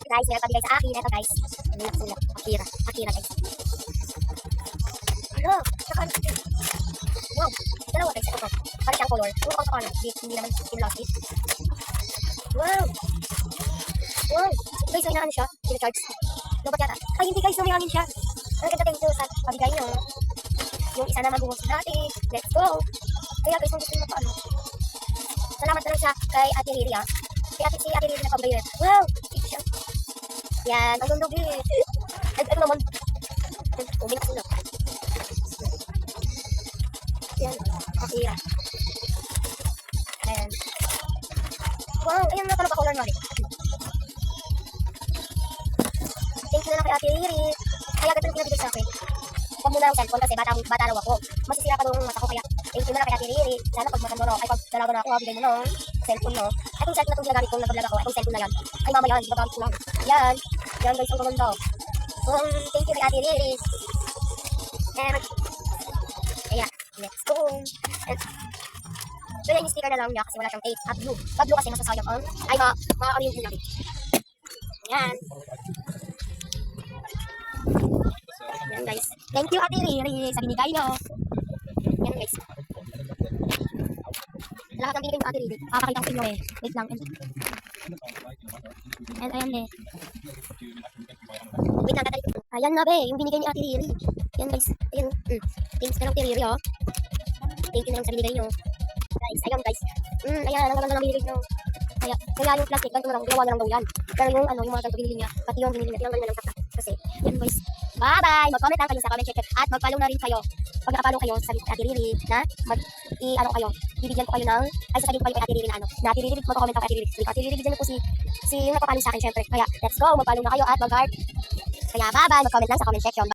Guys, meron pa bigay sa akin. Ito guys. Sulat. Akira. Akira guys. Ano? Wow. Dalawa guys. Ito. Para siyang color. Puro ko sa color. Hindi naman in-plastic. Wow. Wow. Guys, may naano siya. Sino-charge. Lobat yata. Ay, hindi guys. Lumihangin siya. Ang ganda thank you sa pabigay nyo. Yung isa naman bumuhos natin. Let's go. Kaya guys, kung gusto nyo pa ano. Salamat na lang siya kay Ate Riri ah. Si Ate Riri na pabigay. Wow. Ito siya. Yan. Ang ganda guys. Ay, ito naman. Umi na sila. Yan. Akira. Ayan. Wow. Ayan na pala pa-color natin. Thank you na lang kay Ate Riri. Kaya ganito pinabigay sa akin. Huwag muna ang cellphone kasi bata raw ako. Masisira pa doon mata ko kaya thank you na lang kay Ate Riri. Sana pag matanda na ako, ay pag dalaga na ako, bigay mo ng cellphone no. Ay kung cellphone na itong ginagamit kong nag-vlog ako, ay kung cellphone na yan. Ay mama yan, ginagamit ko lang. Yan. Yan guys, ang gaganda. Thank you kay Ate Riri. And, ayan, let's go. And, so yan yung sticker na lang niya kasi wala siyang tape at blue. Pag blue kasi masasayang ang, ay makakano yung blue natin. Yan. Yan guys. Thank you Ate Riri sa binigay nyo. Yan guys. Lahat ng binigay ng Ate Riri. Kakakita ko sa inyo eh. Wait lang. And ayan eh. Wait lang tatalik. Ayan na be. Yung binigay ni Ate Riri. Yan guys. Ayan. Thanks na lang Ate Riri oh. Thank you na lang sa binigay nyo. Guys. Ayan guys. Ayan. Ang ganda ng binigay nyo. Kaya yung plastic. Ganito na lang. Ginawa niya lang daw yan. Pero yung ano. Yung mga ganito binili niya. Pati yung binili niya. Tinanggal niya lang sakta. Kasi. Yan guys. Bye-bye! Mag-comment lang kayo sa comment section at mag-follow na rin kayo. Pag nakapollow kayo sa Ate Riri na ano kayo, bibigyan ko kayo ng, ay sasabihin ko kayo kay Ate Riri na ano, na Ate Riri, mag-comment ako kay Ate Riri. Ate Riri, bigyan niyo po si yung nakapollow sa akin syempre. Kaya let's go, mag-follow na kayo at mag-heart. Kaya bye-bye, mag-comment lang sa comment section.